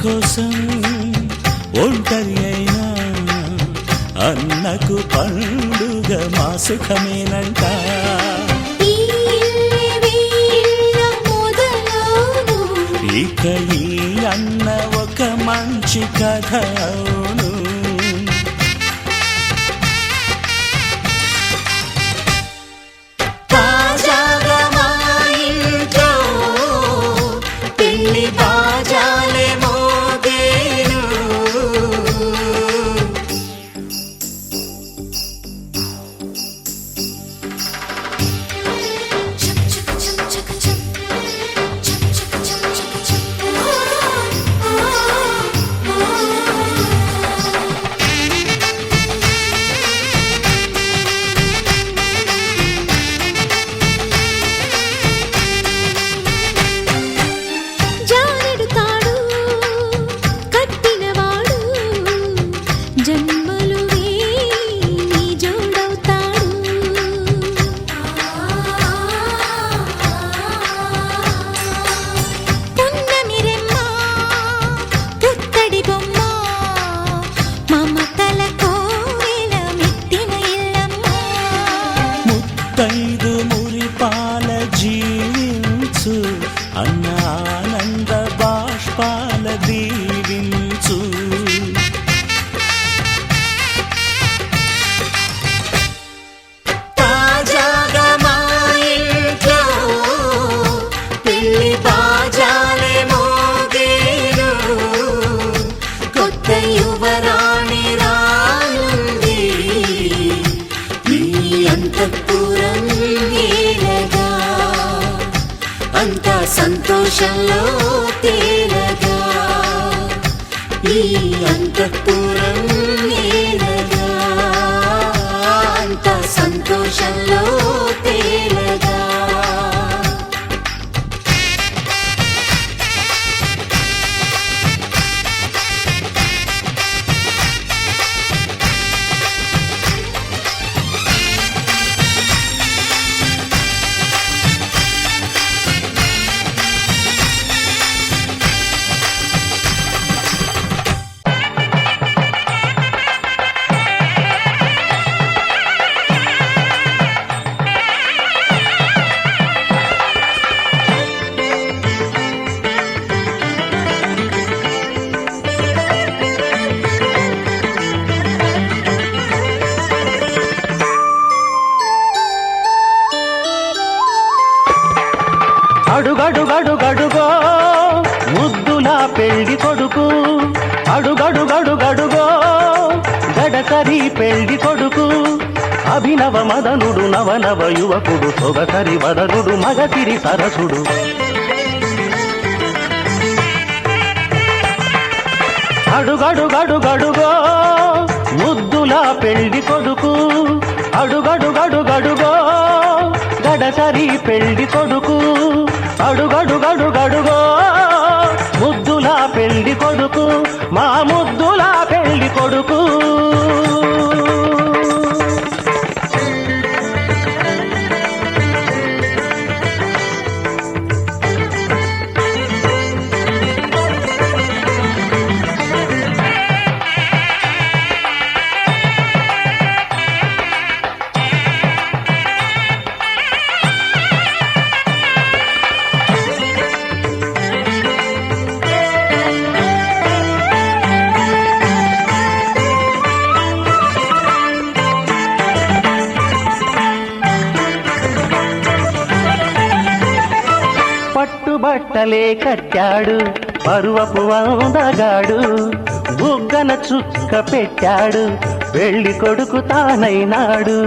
కోసం ఒంటరి అయినా అన్నకు పండుగ మా సుఖమేనంట. ఇక ఈ అన్న ఒక మంచి కథ అవును. తాజాగా మా ఇంట్లో పెళ్లి బాజాలే మోగేను. ముత్తైదు మురిపాల జీవించు అన్న ఆనంద బాష్పాల దీవించు. తాజాగా మా ఇంట్లో పెళ్లి బాజాలే మోగేను. కొత్త యువరాణి రానుంది అంతఃపురం ఏలగా. అంతా సంతోషంలో తేలగా ఈ అంతఃపురం ఏలగా. అంతా సంతోషంలో తేలగా. అడుగడుగడుగడుగో ముద్దులా పెళ్లి కొడుకు. అడుగడుగడుగడుగో గడసరి పెళ్లి కొడుకు. అభినవ మదనుడు నవనవ యువకుడు సొగసరి వదనుడు మగసిరి సరసుడు. అడుగడుగడుగడుగో ముద్దులా పెళ్లి కొడుకు. అడుగడుగడుగడుగో గడసరి పెళ్లి కొడుకు. అడుగడుగడుగడుగో ముద్దులా పెళ్లి కొడుకు. మా ముద్దులా పెళ్లి కొడుకు. పట్టుబట్టలే కట్టాడు పరువపు వందగాడు. బుగ్గన చుక్క పెట్టాడు పెళ్లి కొడుకు తానైనాడు.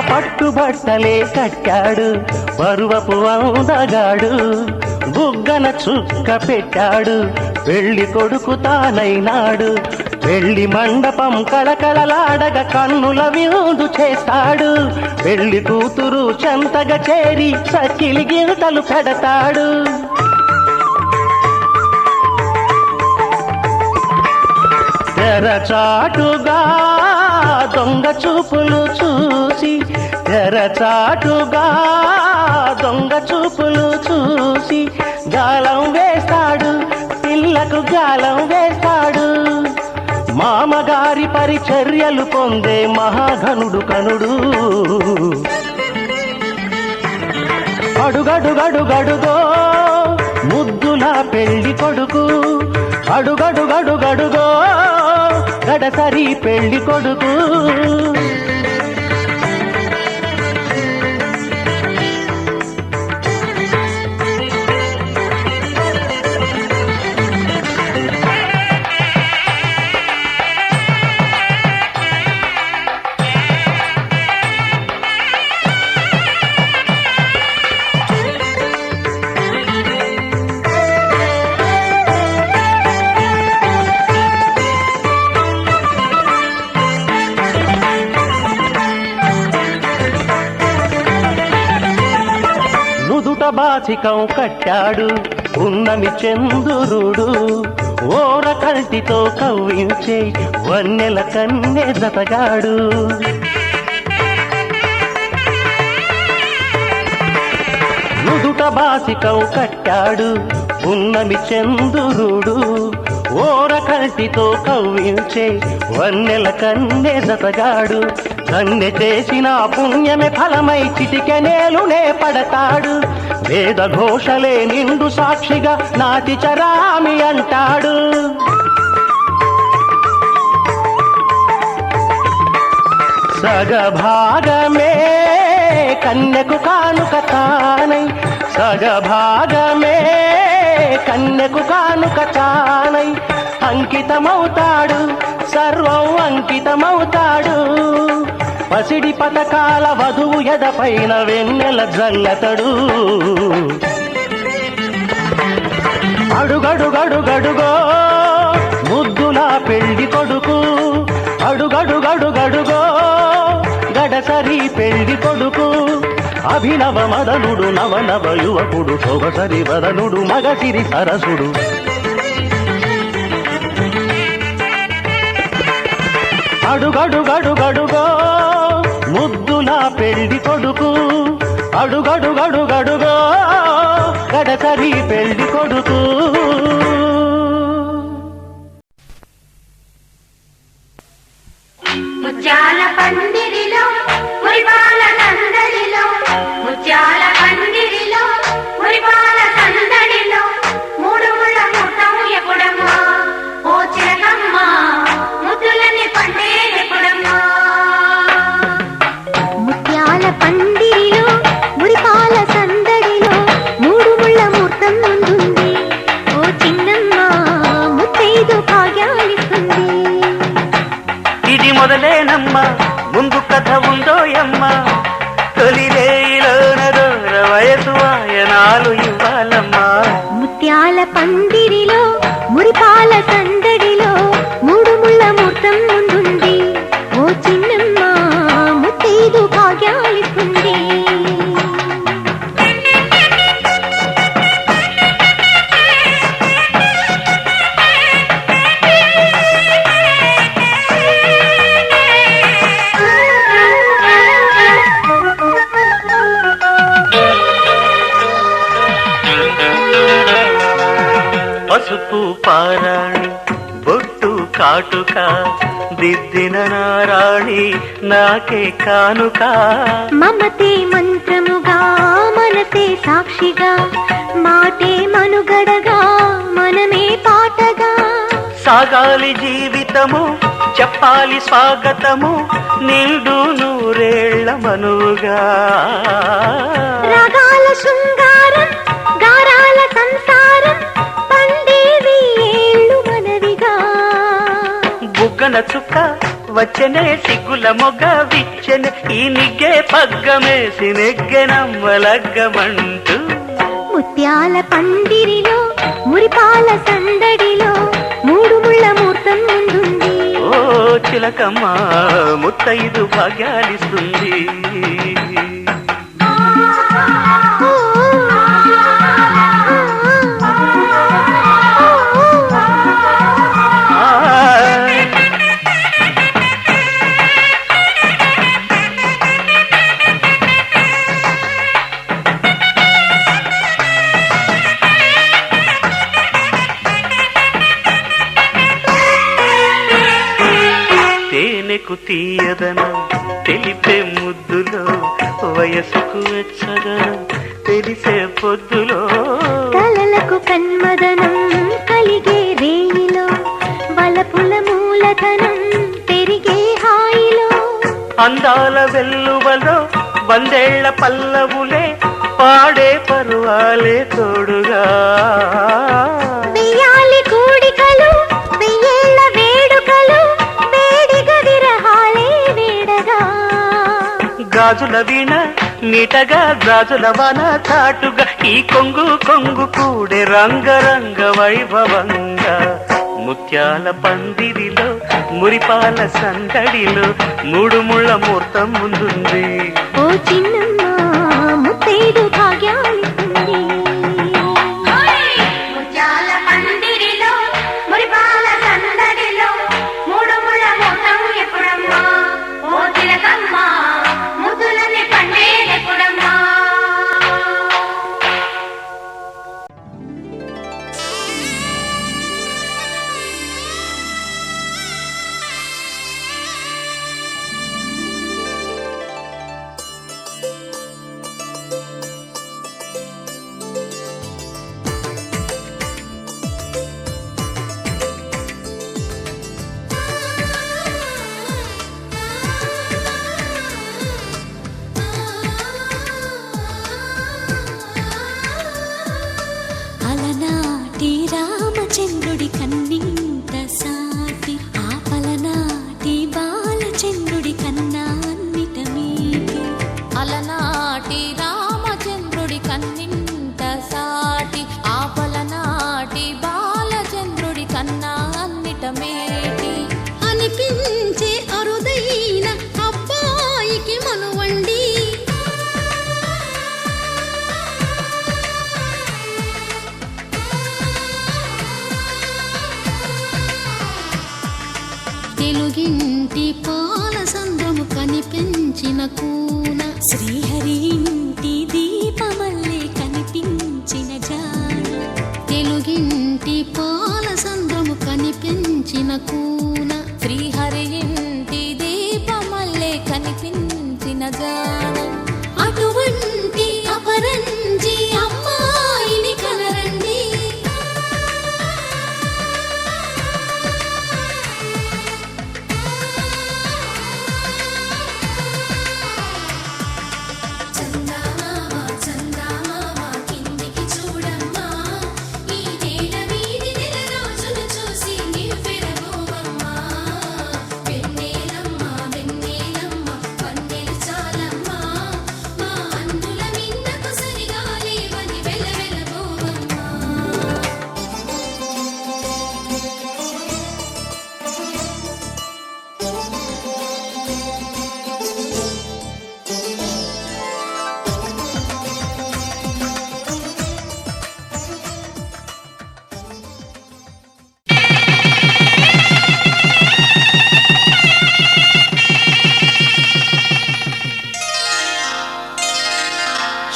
పట్టుబట్టలే కట్టాడు పరువపు వందగాడు. బుగ్గన చుక్క పెట్టాడు పెళ్లి కొడుకు తానైనాడు. పెళ్లి మండపం కళకళలాడగ కన్నుల విందు చేస్తాడు. పెళ్లి కూతురు చెంతగా చేరి సకిలి గింతలు పెడతాడు. తెరచాటుగా దొంగ చూపులు చూసి తెరచాటుగా దొంగ చూపులు చూసి గాలం వేస్తాడు, పిల్లకు గాలం వేస్తాడు. మామగారి పరిచర్యలు పొందే మహాఘనుడు కనుడు. అడుగడుగడుగడుగో ముద్దుల పెళ్లి కొడుకు, అడుగడుగడుగడుగో గడసరి పెళ్లి కొడుకు. బాచికం కట్టాడు ఉన్నమి చంద్రుడు, ఓర కంటితో కవ్వించే వన్నెల కన్నె జతగాడు. నుదుట బాచికం కట్టాడు ఉన్నమి చంద్రుడు, ఓర కంటితో కవ్వించే వన్నెల కన్నె జతగాడు. కన్నె చేసిన పుణ్యమే ఫలమై చిటికెనేలునే పడతాడు. వేద ఘోషలే నిండు సాక్షిగా నాటి చరామి అంటాడు. సగభాగమే కన్యకు కానుక తానై, సగభాగమే కన్యకు కానుక తానై అంకితమవుతాడు, సర్వం అంకితమవుతాడు. పసిడి పథకాల వధువు ఎదపైన వెన్నెల జల్లతడు. అడుగడుగడుగడుగో ముద్దుల పెళ్లి కొడుకు, అడుగడుగడుగడుగో గడసరి పెళ్లి కొడుకు. అభినవ మదనుడు నవనవ యువకుడు, సొగసరి వదనుడు మగసిరి సరసుడు. అడుగడుగడుగడుగో ముద్దుల పెళ్లి కొడుకు, అడుగడుగడుగడుగో గడసరి పెళ్లి కొడుకు. ముత్యాల పందిరిలో మురిపాల సందడిలో, ముత్యాల పందిరిలో మురిపాల సందడిలో, మూడు ముళ్ళ ముట్టం ఎప్పుడమ్మా ఓ చిలకమ్మ, ముద్దులని పండే ఎప్పుడమ్మా. ముత్యాల పందిరిలో మురిపాల సందడిలో, మూడు ముళ్ళ ముట్టం ముందుంది ఓ చిన్నమ్మ, ముత్తైదు భాగ్యాలిస్తుంది. ఇది మొదలేనమ్మా, ముందు కథ ఉందోయమ్మా, తొలిరేయిలోన దూర వయసు వాయనాలు ఇవ్వాలమ్మా. ముత్యాల పందిరిలో మురిపాల సందడిలో, మూడు ముళ్ళ ముట్టం ముందుంది ఓ చిన్నమ్మ, ముత్తైదు భాగ్యాలిస్తుంది. పసుపు పారాణి బొట్టు కాటుక దిద్దిన నారాణి నాకే కానుక. మమతే మంత్రముగా మనసే సాక్షిగా, మాటే మనుగడగా మనమే పాటగా. సాగాలి జీవితము చెప్పాలి స్వాగతము, నిండు నూరేళ్ల మనువుగా. రాగాల శృంగారం గారాల సంసారం, పండేవి ఏళ్ళు మనవిగా. బుగ్గన చుక్క వచ్చనే సిగ్గుల మొగ్గ విచ్చెన, ఈ నిగ్గే పగ్గమేసి నెగ్గెనమ్మలగ్గమంటూ. ముత్యాల పందిరిలో మురిపాల సందడిలో, మూడు ముళ్ళ ముహూర్తం ముందుంది ఓ చిలకమ్మ, ముత్తైదు భాగ్యాలిస్తుంది. వయసుకు వెచ్చదనం తెలిసే పొద్దులో కలలకు కన్మదనం కలిగే రేయిలో వలపుల మూలధనం పెరిగే హాయిలో అందాల వెల్లువలో వందేళ్ల పల్లవులే పాడే పరువాలే తోడుగా వెయ్యాలి కూడికలు వెయ్యేళ్ల వేడుకలు వేడిగా విరహాలే వేడగా గాజుల వీణ నీటగా గాజుల వాన చాటుగా ఈ కొంగు కొంగు కూడే రంగరంగ వైభవంగా ముత్యాల పందిరిలో మురిపాల సందడిలో మూడు ముళ్ళ ముహూర్తం ముందుంది ఓ చిన్నమ్మ ముత్తైదు భాగ్యాలిస్తుంది ముత్యాల పందిరిలో మురిపాల సందడిలో మూడు ముళ్ళ ముహూర్తం ఎప్పుడమ్మా ఓ తిలకమ్మ ముద్దులని పండేదెప్పుడమ్మా అలనాటి రామచంద్రుడి కన్నింత సాటి ఆపలనాటి బాలచంద్రుడి కన్నా అన్నిట మీటి అలనాటి రామచంద్రుడి కన్నింత సాటి ఆపలనాటి బాలచంద్రుడి కన్నా అన్నిట మేటి అనిపించే అరుదైన అబ్బాయికి మనువండి తెలుగింటి పాల సంద్రము కనిపించిన కూన శ్రీహరి ఇంటి దీపమల్లే కనిపించిన జాన తెలుగింటి పాల సంద్రము కనిపించిన కూన శ్రీహరి ఇంటి దీపమల్లే కనిపించిన జాన అటువంటి అపరంజి అమ్మాయిని కనరండి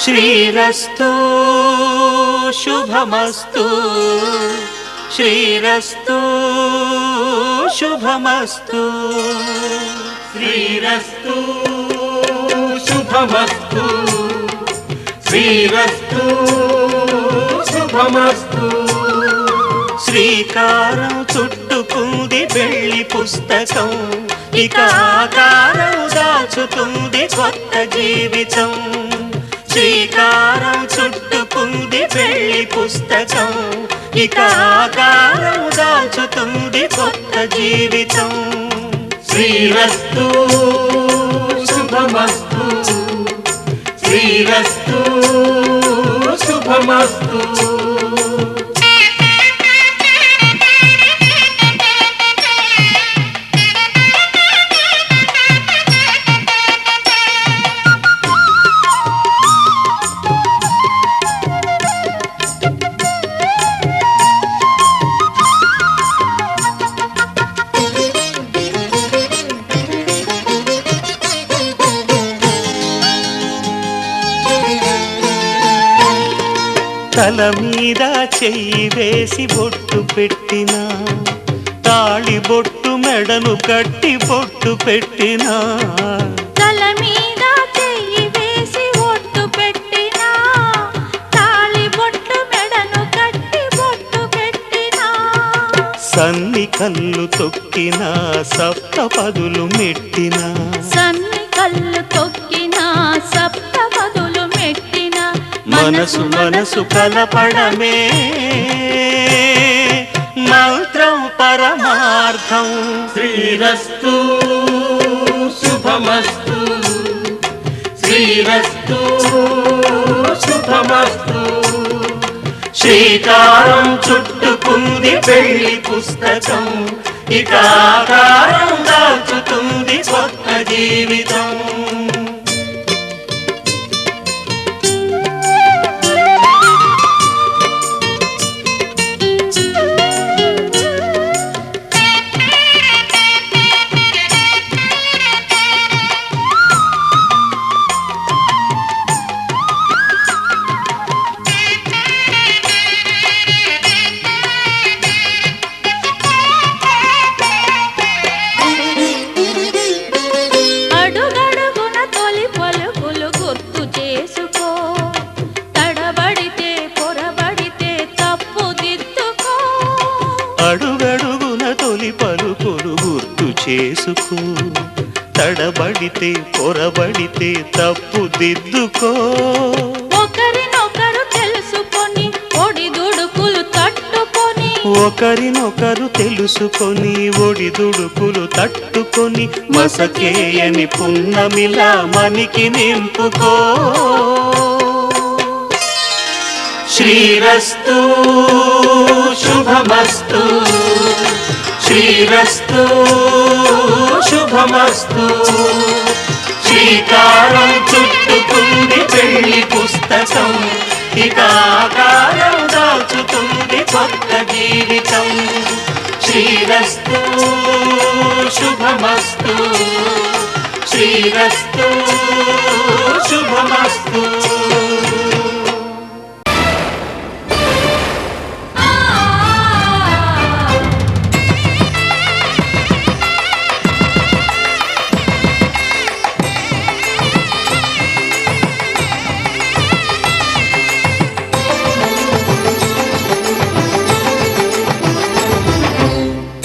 శ్రీరస్తు శుభమస్తు శ్రీరస్తు శుభమస్తు శ్రీరస్తు శుభమస్తు శ్రీరస్తు శుభమస్తు శ్రీకారం చుట్టుకుంది పెళ్లి పుస్తకం ఇక ఆకారం దాచుతుంది కొత్త జీవితం శ్రీకారం చుట్టుకుంది పెళ్లి పుస్తకం ఇక ఆకారం దాచుతుంది కొత్త జీవితం శ్రీరస్తు శుభమస్తు శ్రీరస్తు శుభమస్తు తల మీద చెయ్యి వేసి బొట్టు పెట్టినా తాళి బొట్టు మెడను కట్టి బొట్టు పెట్టినా తల మీద చెయ్యి వేసి సన్ని కళ్ళు తొక్కిన సప్తపదులు మెట్టిన సన్ని కళ్ళు తొక్కిన సప్తపదులు మెట్టిన మనసు మనసు కలపడమే మంత్రం పరమార్థం. శ్రీరస్తు శుభమస్తు శ్రీరస్తు శుభమస్తు. శ్రీకారం చుట్టుకుంది పెళ్లి పుస్తకం, ఇక ఆకారం దాచుతుంది కొత్త జీవితం. అడుగడుగున తొలి పలుకులు గుర్తు చేసుకో, తడబడితే పొరబడితే తప్పు దిద్దుకో. ఒకరినొకరు తెలుసుకొని ఒడిదుడుకులు తట్టుకొని, ఒకరినొకరు తెలుసుకొని ఒడిదుడుకులు తట్టుకొని, మసకేయని పున్నమిలా మనికి నింపుకో. శ్రీరస్తు శుభమస్తు శ్రీరస్తు శుభమస్తు. శ్రీకారం చుట్టుకుంది పెళ్లి పుస్తకం, ఇక ఆకారం దాచుతుంది కొత్త జీవితం. శ్రీరస్తు శుభమస్తు శ్రీరస్తు శుభమస్తు.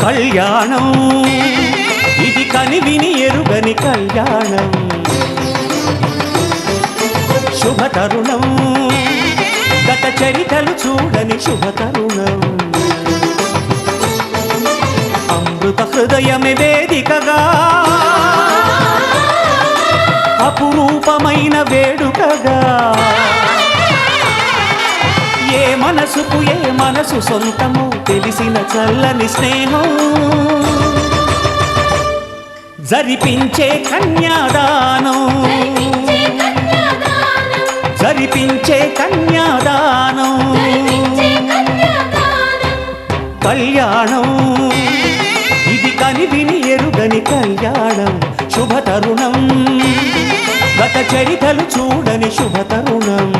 కళ్యాణం ఇది కనివిని ఎరుగని కళ్యాణం, శుభతరుణం గత చరితలు చూడని శుభతరుణం. అమృత హృదయమే వేదికగా అపురూపమైన వేడుకగా, ఏ మనసుకు ఏ మనసు సొంతము తెలిసిన చల్లని స్నేహం. జరిపించే కన్యాదానం జరిపించే కన్యాదానం. కళ్యాణం ఇది కనివిని ఎరుగని కళ్యాణం, శుభతరుణం గత చరితలు చూడని శుభతరుణం.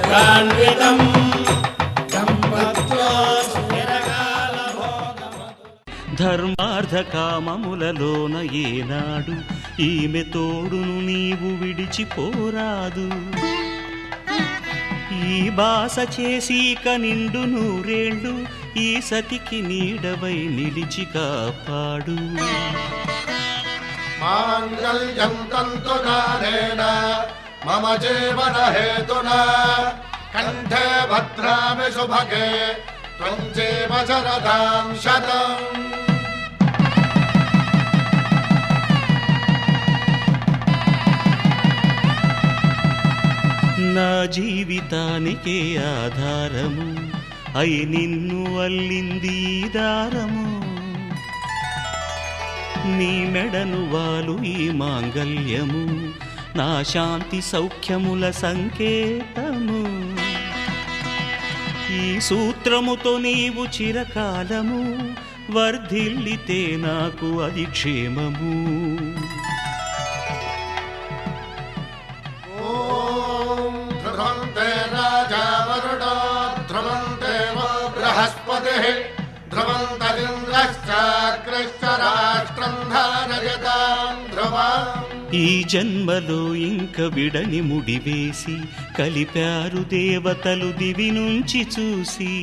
సుఖాన్వితం ధర్మార్థ కామములలోన ఏనాడు ఈమె తోడును నీవు విడిచిపోరాదు. ఈ బాస చేసీక నిండు నూరేళ్ళు ఈ సతికి నీడవై నిలిచి కాపాడు. మాంగళ్యం తంతునానేన మమ జీవన హేతునా కంఠే భద్రామి శుభగే త్వం జీవ శరదాం శతం. నా జీవితానికే ఆధారము అయి నిన్ను అల్లింది దారము. నీ మెడను వాలు ఈ మాంగల్యము నా శాంతి సౌఖ్యముల సంకేతము. ఈ సూత్రముతో నీవు చిరకాలము వర్ధిల్లితే నాకు అది క్షేమము. ధ్రువంతే రాజా వరుణో ధ్రువంతే బృహస్పతిః ధ్రువంతరింద్రశ్చాగ్రశ్చ రాష్ట్రం ధారయతాం ధ్రువం. ఈ జన్మలో ఇంక విడని ముడివేసి కలిపారు దేవతలు దివి నుంచి చూసి.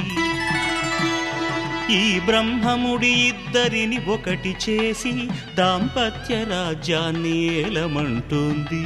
ఈ బ్రహ్మముడి ఇద్దరిని ఒకటి చేసి దాంపత్య రాజ్యాన్ని ఏలమంటోంది.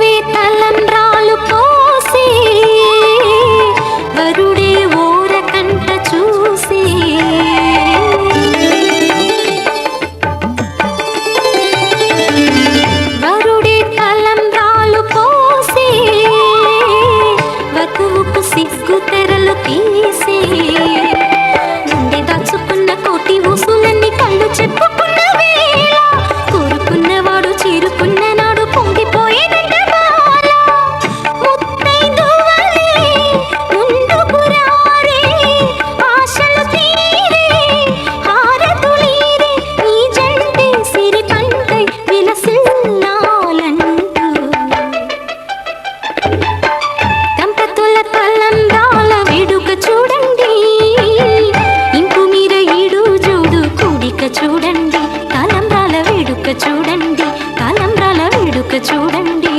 వధువే తలంబ్రాలు పోసి వరుడే ఓరకంట చూసి వరుడే తలంబ్రాలు పోసి వధువుకు సిగ్గు తెరలు తీసి నుండి దాచుకున్న కోటి ఊసులన్నీ కళ్ళు చెప్పుకున్న వేళ కోరుకున్నవాడు చేరుకున్న నాడు పొంగిపోయేదంట బాల ముత్తైదువలే ముందుకు రారే ఆశలు తీరే హారతులీరే ఈ జంటే సిరి పంటై విలసిల్లాలంటూ దంపతుల తలంబ్రాల వేడుక చూడండి ఇంపు మీర ఈడు జోడు కూడిక చూడండి తలంబ్రాల వేడుక చూడండి తలంబ్రాల వేడుక చూడండి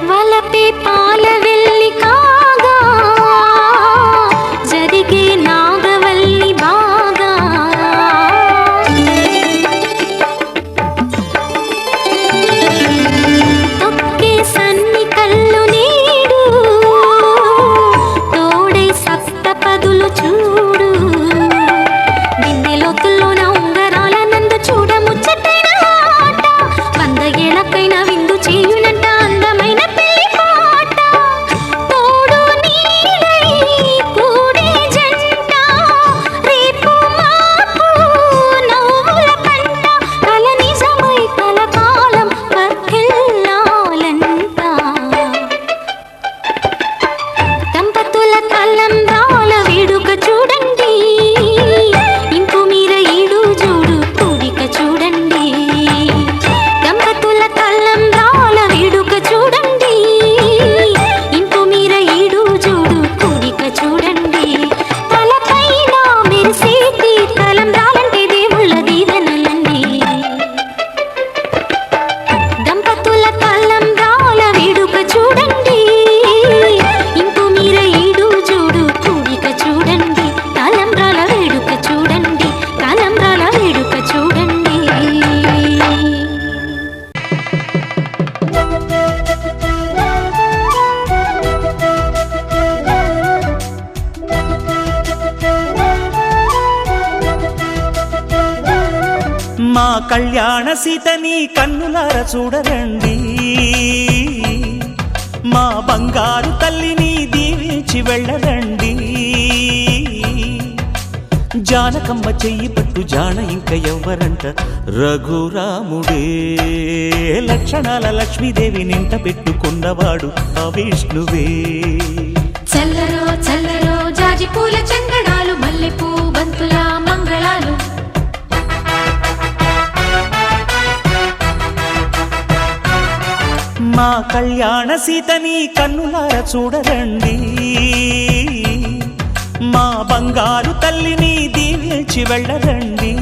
వలపే పాల వెల్లి కాగా జరిగే నాగవల్లి బాగా తొక్కే సన్ని కళ్ళు నీడు తోడై సప్తపదులు చూడు బిందెలోతుల్లోన ఉంగరాల నందు చూడ ముచ్చటైన ఆట 100 ఏళ్ళకైనా విందు చేయునంట అందమైన పెళ్లి పాట తోడు నీడై కూడే జంట రేపు మాపు నవ్వుల పంట కల నిజమై కలకాలం వర్ధిల్లాలంట దంపతుల తలంబ్రాల వేడుక చూడండి ఇంపు మీర ఈడు జోడు కూడిక చూడండి దంపతుల తలంబ్రాల వేడుక చూడండి ఇంపు మీర ఈడు జోడు కూడిక చూడండి తలపైన మెరిసేటి తలంబ్రాలంటే దేవుళ్ళ దీవెనలండి దంపతుల తలంబ్రాల వేడుక చూడండి ఇంపు మీర ఈడు జోడు కూడిక చూడండి తలంబ్రాల వేడుక చూడండి తలంబ్రాల వేడుక చూడండి మా కళ్యాణ సీతని కన్నులార చూడరండి మా బంగారు తల్లిని దీవించి వెళ్ళరండి జానకమ్మ చెయ్యి పట్టు జాన ఇంక ఎవ్వరంట రఘురాముడే లక్షణాల లక్ష్మీదేవి నింట పెట్టుకున్నవాడు ఆ విష్ణువే చల్లరో చల్లరో జాజి పూల చంగడాలు మల్లెపూ బంతుల మంగళాలు మా కళ్యాణ సీతని కన్నులార చూడరండి మా బంగారు తల్లిని దీవించి వెళ్ళరండి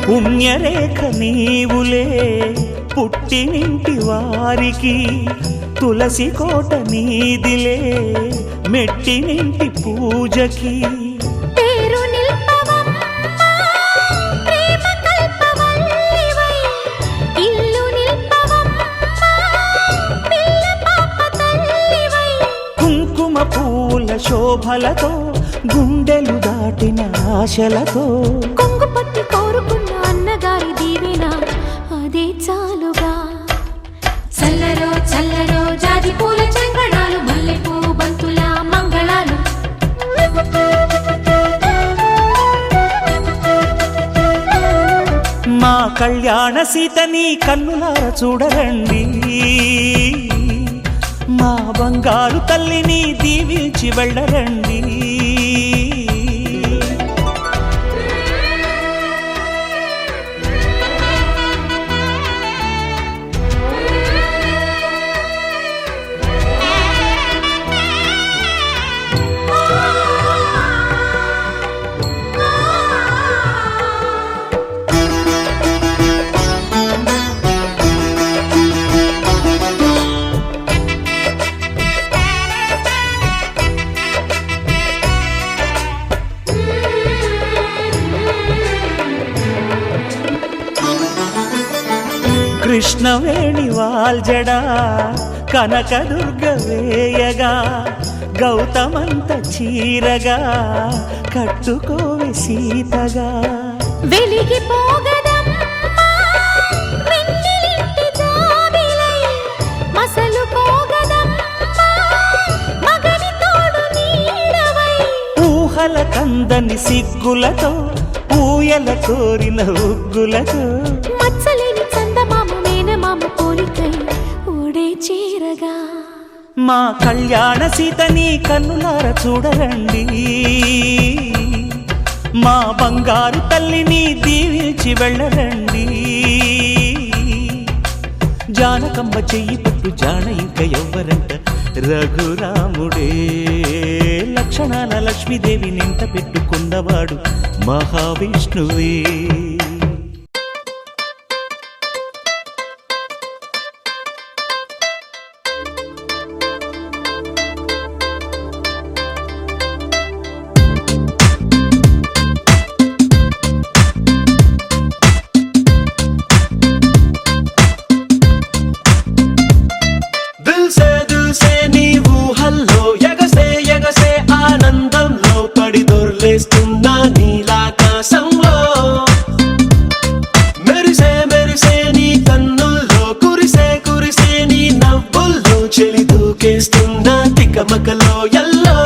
పుణ్యరేఖ నీవులే పుట్టినింటి వారికి తులసి కోట నీదిలే మెట్టినింటి పూజకి పేరు నిల్పవమ్మా ప్రేమ కల్పవల్లివై ఇల్లు నిల్పవమ్మా పిల్ల పాప తల్లివై కుంకుమ కుంకుమ పూల శోభలతో గుండెలు దాటిన ఆశలతో కొంగు పట్టి కోరుకున్న అన్నగారి దీవెన అదే చాలుగా. చల్లరో చల్లరో జాజి పూల చంగడాలు మల్లెపూ బంతుల మంగళాలు. మా కళ్యాణ సీతని కన్నులార చూడరండి, మా బంగారు తల్లిని దీవించి వెళ్ళరండి. కృష్ణవేణి వాల్జడా కనకదుర్గ వేయగా గౌతమంత చీరగా కట్టుకోవి సీతగా. వెలిగిపోగదమ్మా వెన్నెలింటి జాబిలై, మసలుకోగదమ్మా మగని తోడు నీడవై. ఊహల కందని సిగ్గులతో ఊయల కోరిన ఉగ్గులతో మచ్చలేని చందమామ మేనమామ పోలికై ఓడే చీరగా. మా కళ్యాణ సీతని కన్నులార చూడరండి, మా బంగారు తల్లిని దీవించి వెళ్ళరండి. జానకమ్మ చెయ్యి పట్టు జాన ఇంక ఎవ్వరంట రఘురాముడే. లక్షణాల లక్ష్మీదేవి నింట పెట్టుకున్నవాడు మహావిష్ణువే. దిల్సే నీ ఊహల్లో ఎగసే ఎగసే ఆనందంలో పడి దొర్లేస్తున్నా నీలాకాశంలో. మెరిసే మెరిసే నీ కన్నుల్లో కురిసే కురిసే నీ నవ్వుల్లో చెలి దూకేస్తున్నా తికమకలో ఎల్లో.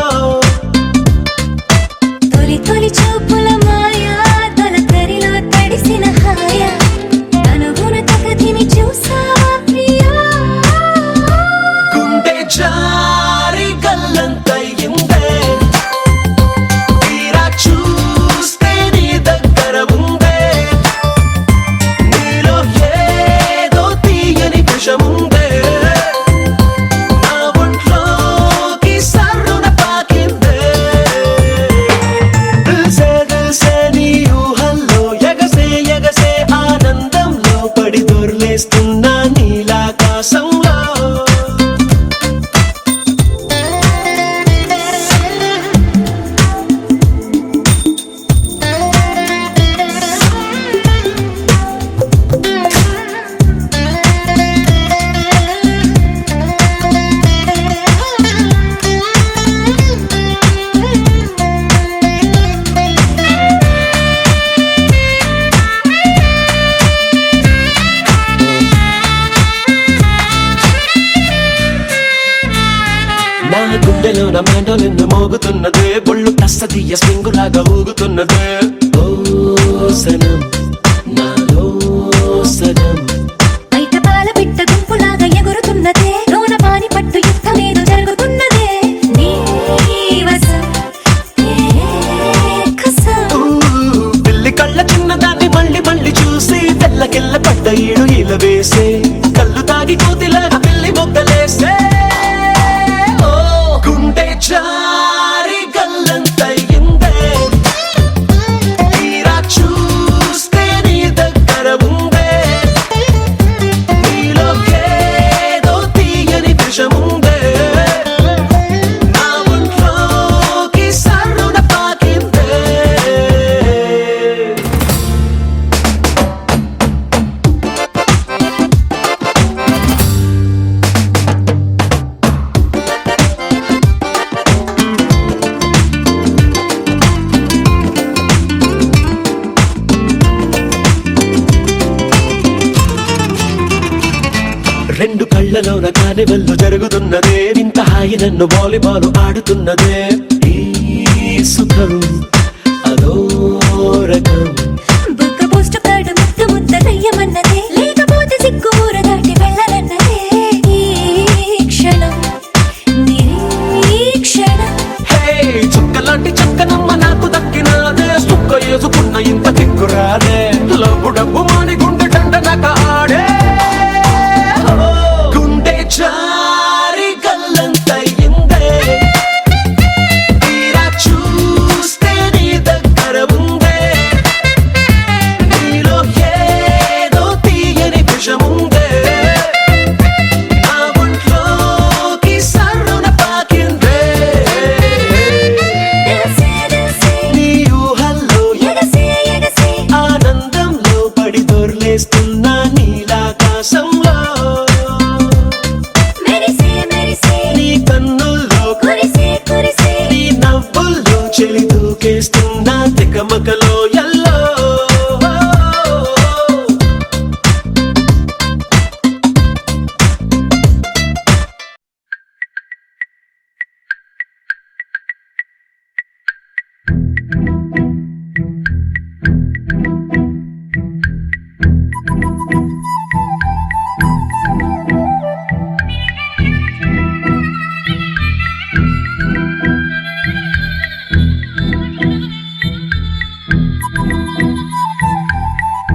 తొలి తొలి చూపుల మాయా తొలకరిలో తడిసిన హాయ, కనుగున తగదిని చూసావా ప్రియా. గుండె జారి గల్లంతయిందే తీరా చూస్తే నీ దగ్గర ఉందే. నీలో ఏదో తీయని విషముందే, నా ఒంట్లోకి సర్రున పాకిందే. దిల్సే నీ ఊహల్లో ఎగసే ఎగసే ఆనందంలో పడి దొర్లేస్తున్నా నీలాకాశంలో. నా గుండెలోన మెండోలిన్ను మోగుతున్నదే, బొళ్ళు తస్తదీయ స్వింగులాగా ఊగుతున్నదే. ఓ సనం నాలో సనం, బయట పాల పిట్ట గుంపులాగా ఎగురుతున్నదే, లోన పాని పట్టు యుద్ధమేదో జరుగుతున్నదే. నీ వసం ఏ కసం. పిల్లి కళ్ళ చిన్నదాన్ని మళ్ళీ మళ్ళీ చూసి తెల్లకెళ్ళ పడ్డ ఈడు ఇలా వేసే, కళ్ళు తాగి కోతిలాగా పిల్లి మొగ్గలేసే. ఓ గుండె జారి గల్లంతయిందే తీరా చూస్తే కార్నివల్ జరుగుతున్నదే ఇంత హాయి నన్ను వాలీబాల్ ఆడుతున్నదే ఈ సుఖం అదో రకం బుక్క పోస్ట్ కార్డు ముద్ద ముద్దలయ్యమన్నదే లేకపోతే సిగ్గు ఊర దాటి వెళ్ళాలన్నదే ఈ క్షణం నిరీక్షణం హే చుక్కలాంటి చక్కనమ్మ నాకు దక్కినాదే సుక్క వేసుకున్న ఇంత దిక్కురాదే లబ్బు డబ్బు మాని గుండె దండనక ఆడే గుండె జారి గల్లంతయిందే తీరా చూస్తే నీ దగ్గర ఉందే నీలో ఏదో తీయని విషముందే నా ఒంట్లోకి సర్రున పాకిందే నీ ఊహల్లో ఎగసే ఆనందంలో పడి దొర్లేస్తున్నా నీలాకాశంలో మెరిసే నీ కన్నుల్లో కురిసే నీ నవ్వుల్లో చెలి దూకేస్తున్నా తికమకలో ఎల్లో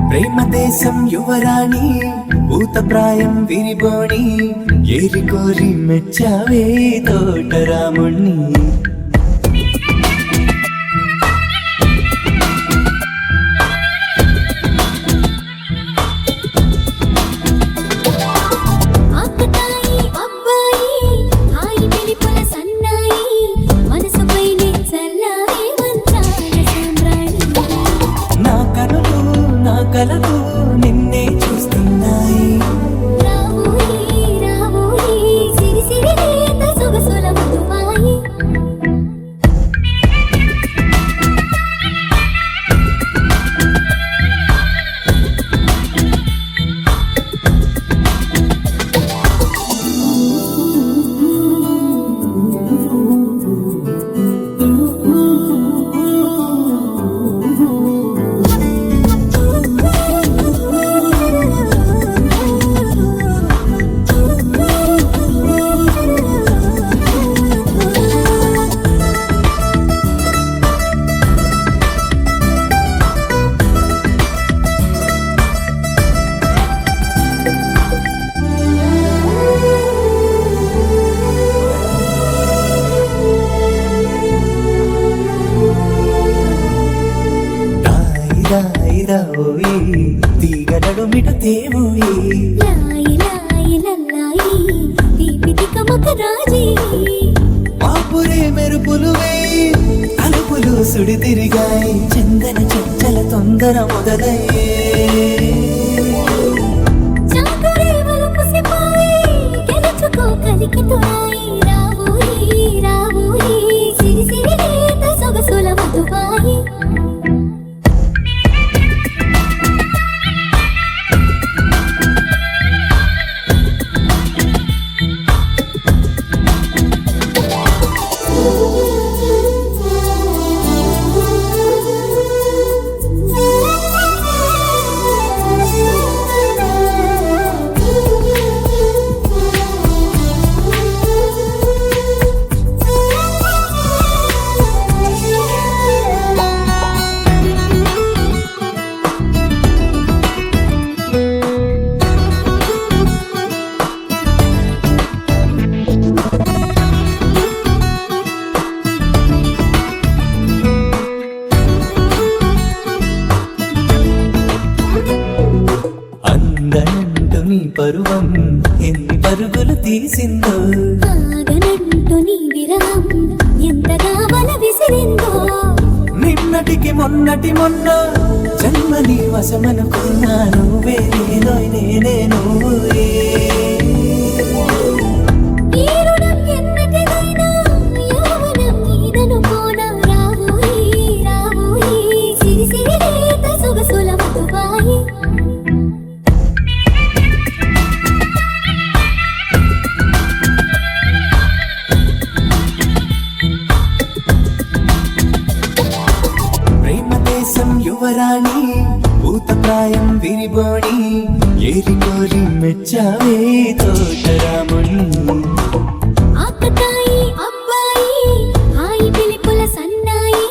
ప్రేమ దేశం యువరాణి భూత ప్రాయం విరిబోణి ఏరి కోరి మెచ్చావే తోటరాముణ్ణి ఆకతాయి అబ్బాయి హాయి మెలిపుల సన్నాయి మనసుపైనే చల్లారే మంత్రాల సామ్రాణి నా కనులు నా కలలు నిన్నే చూస్తున్నాయి రావోయి సిరి లేత సొగసుల మధుమాయి ఓయి తీగడడు మిట తేవోయి లాయి లల్లాయి తీపి తికమక రాజీ పాపురే మెరుపులు వేయి తలుపులు సుడి తిరిగాయి చందన చంచల తొందర మొదలయ్యే చాకరే వలపు సిపాయి గెలుచుకో కలికి తోయి రావోయి సిరి లేత సొగసుల మధుమాయి పరువం ఎన్ని పరుగులు తీసిందో ఆగనంటూ నీ విరహం ఎంతగా వల విసిరిందో నిన్నటికి మొన్నటి మొన్న జన్మని వశమనుకున్నా నువ్వే నేనే నువ్వే ఈ రుణం ఎన్నటిదైనా యౌవనం నీదనుకోనా రావోయి సిరి లేత సొగసుల మధుబాయి బోణి ఏరి కోరి మెచ్చావే తోటరాముణ్ణి ఆకతాయి అబ్బాయి హాయి పిలుపుల సన్నాయి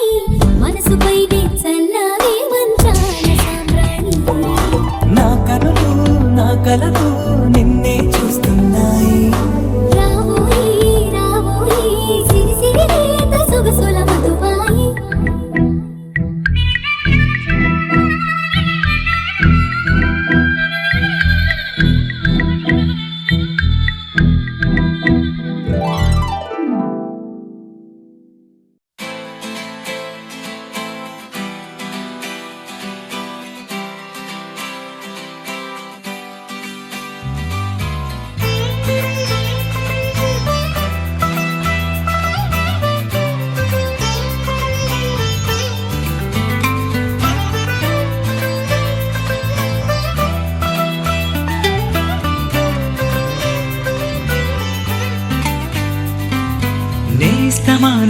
మనసుపై చల్లావే మంచాల సామ్రాణి నా కనులు నా కలలు నిన్నే చూస్తున్నాయి రావోయి రావోయి సిరి సిరి లేత సొగసుల మధువాయి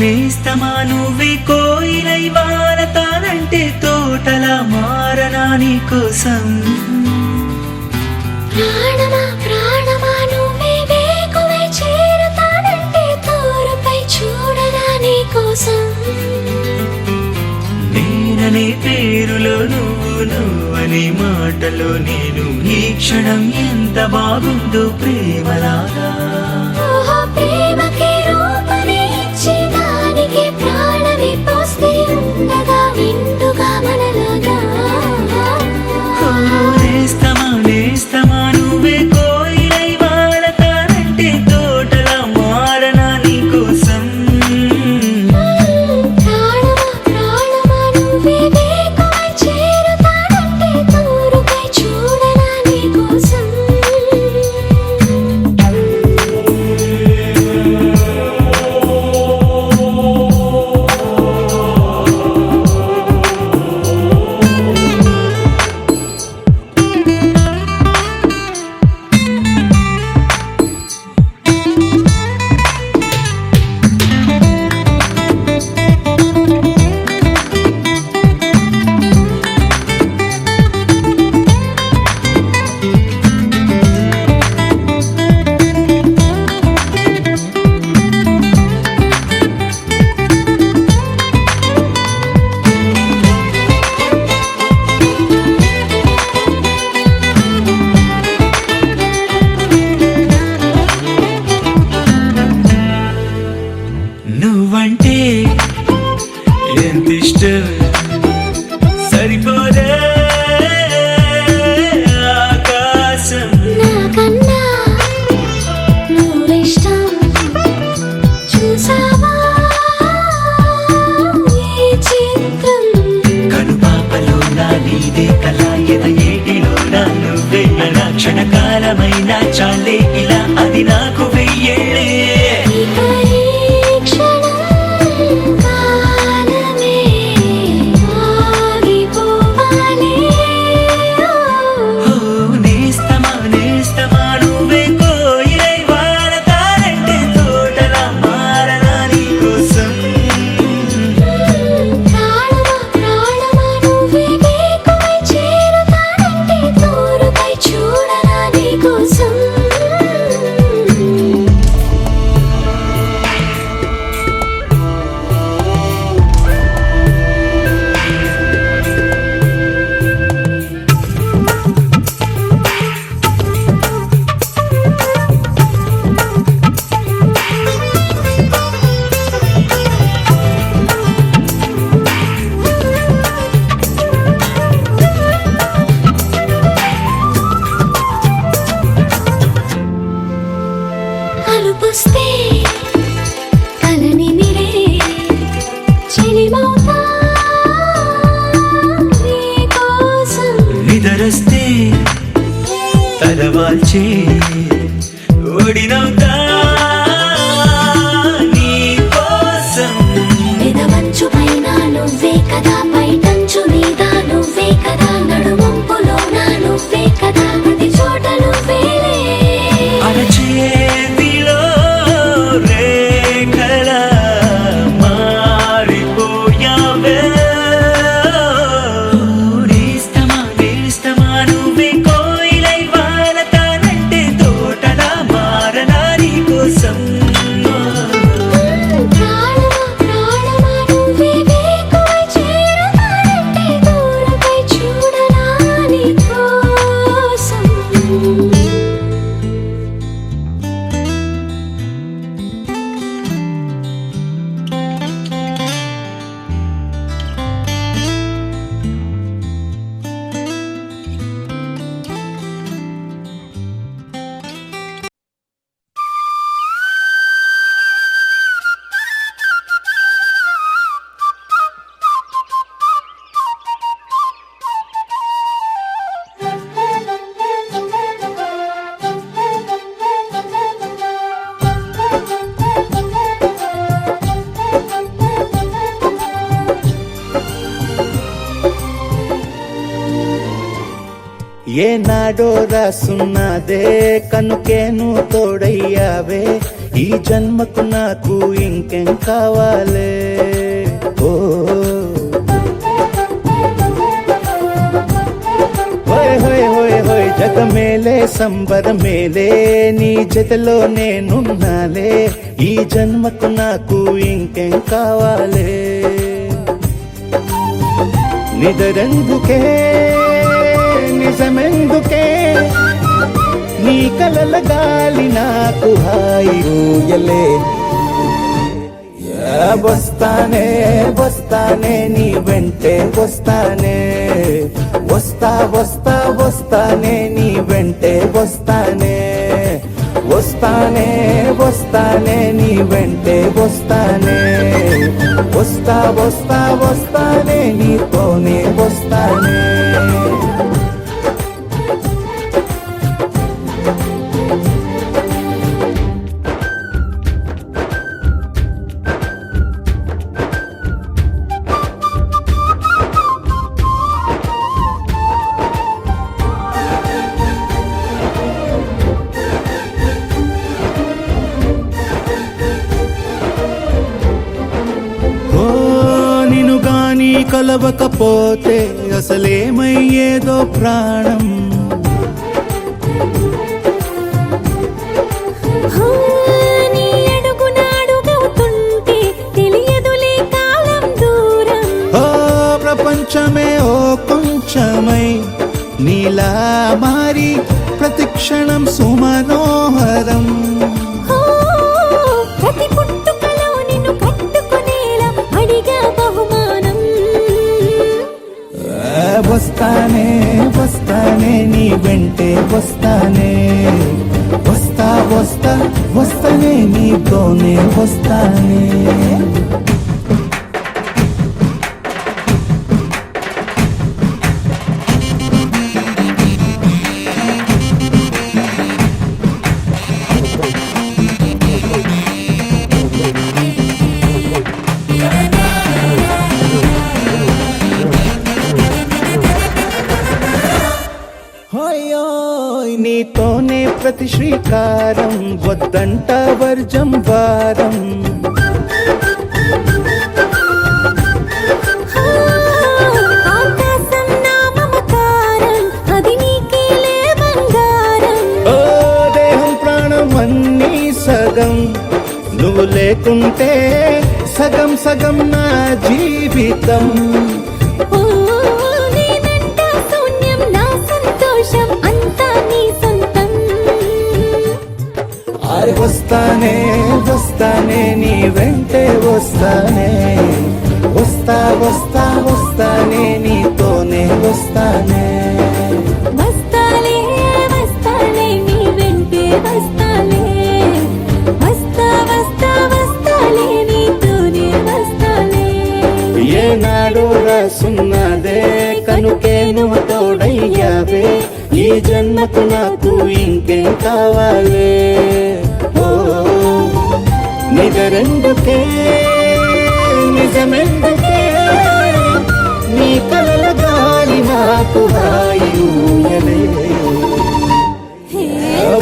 నేస్తమా నువ్వే కోయిలై వారతానంటే తోటలా మారనా నీ కోసం ప్రాణమా ప్రాణమా నువ్వే వేకువై చేరుతానంటే తోరుపై చూడనా నీ కోసం నేననే పేరులో నువ్వనే మాటలో నేను ఈ క్షణం ఎంత బాగుందో ప్రేమలాగా ఓహో ప్రేమకి రూపమే ఇచ్చి దానికి ప్రాణమే పోస్తే ఉండగా నిండుగా మనలాగా నేస్తమా నువ్వే కోయిలై వాడతానంటే తోటలా మారనా నీ కోసం ప్రాణమా ప్రాణమా నువ్వే వేకువై చేరుతానంటే తోరుపై చూడనా నీ కోసం నువ్వంటే ఎంత ఇష్టం సరిపోదే ఆకాశం నాకన్నా నువ్విష్టం చూసావా ఈ చిత్రం కనుపాపలో నా నీదే కళ ఎద ఏటిలో నా నువ్వే నా క్షణకాలమైన చాలే ఇలా అది నాకు వెయ్యేళ్ళే ఈ పరీక్షణం కాలమే ఆగిపోవాలి ఓ నేస్తమా నువ్వే కోయిలై వాడతానంటే తోటలా మారనా నీ కోసం ప్రాణమా ప్రాణమా నువ్వే వేకువై చేరుతానంటే తోరుపై చూడనా నీ కోసం అలుపుస్తే కలని మిరే చెలిమౌతా నీ కోసం నిదరస్తే తలవాల్చే ఓడినవుతా నీ కోసం పెదవంచు పైన నువ్వే కదా పైటంచు మీద నువ్వే కదా నడుమంపులో నా నువ్వే కదా ప్రతి చోట నువ్వేలే అరచేతిలో రేఖల మారిపోయావే నేస్తమా నువ్వే ఏనాడో రాసున్నదే కనుకే నువ్వు తోడయ్యావే ఈ జన్మకు నాకు ఇంకేం కావాలే ఓ హోయ్ హోయ్ హోయ్ హోయ్ జగ మేలే సంబర మేలే నీ జతలో నేనున్నాలే ఈ జన్మకు నాకు ఇంకేం కావాలే నిదరెందుకే నిజమెందుకే నీ కలల గాలి నాకు హాయి ఊయలే వస్తానే వస్తానే నీ వెంటే వస్తానే వస్తా వస్తా వస్తానే నీ వెంటే వస్తానే వస్తానే వస్తానే నీ వెంటే వస్తానే వస్తా వస్తా వస్తానే నీతోనే వస్తానే కలవకపోతే అసలేమయ్యేదో ప్రాణం నీ అడుగునాడుగవుతుంటే తెలియదులే కాలం దూరం ఓ ప్రపంచమే ఓ కొంచెమై నీలా మారి ప్రతిక్షణం సుమనోహరం ప్రతి పుట్టుకలో నిన్ను కట్టుకునేలా అడిగా బహుమానం వస్తానే వస్తానే నీ వెంటే వస్తానే వస్తా వస్తా వస్తానే నీతోనే వస్తానే నీతోనే ప్రతి శ్రీకారం వద్దంట వర్జం వారం ఆకాశం నా మమకారం అది నీకేలే బంగారం ఓ దేహం ప్రాణం అన్నీ సగం నువ్వు లేకుంటే సగం సగం నా జీవితం వస్తానే వస్తానే నీ వెంటే వస్తానే వస్తా వస్తా వస్తానే నీతోనే వస్తానే వస్తాలే వస్తాలే నీ వెంటే వస్తాలే వస్తా వస్తా వస్తాలే నీతోనే వస్తాలే ఏనాడు రాసున్నదే కనుకే నువ్వు తోడయ్యావే ఈ జన్మకు నాకు ఇంకేం కావాలే నిజరెందుకే నిజమెందుకే నీ కలల గాలి నాకు హాయి ఊయలే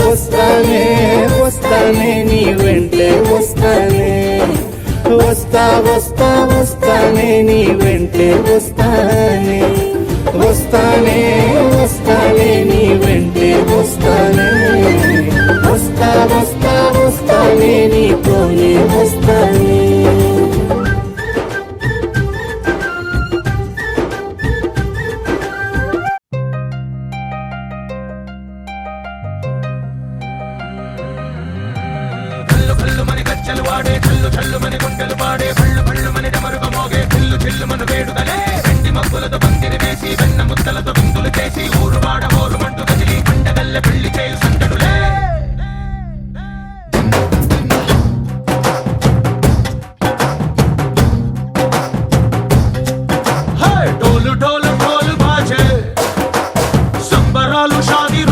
వస్తానే వస్తానే నీ వెంటే వస్తానే వస్తా వస్తా వస్తానే నీ వెంటే వస్తానే వస్తానే వస్తానే నీ వెంటే వస్తానే వస్తా వస్తా వస్తానే నీతోనే వస్తానే కల్లు కల్లు మని గచ్చలు వాడే చల్లు చల్లు మని గుండెలు పాడే పళ్ళు పళ్ళు మని డమరుగ మోగే చిల్లు చిల్లు మన వేడుదలే వెండి మబ్బులతో పందిరి వేసి వెన్న ముద్దలతో విందులు చేసి ఊరు వాడ ఊరు మంటు కదిలి పండగల్లె పెళ్లి చేయు సందడులే డోలు డోలు డోలు బాజే సంబరాలు షాదీ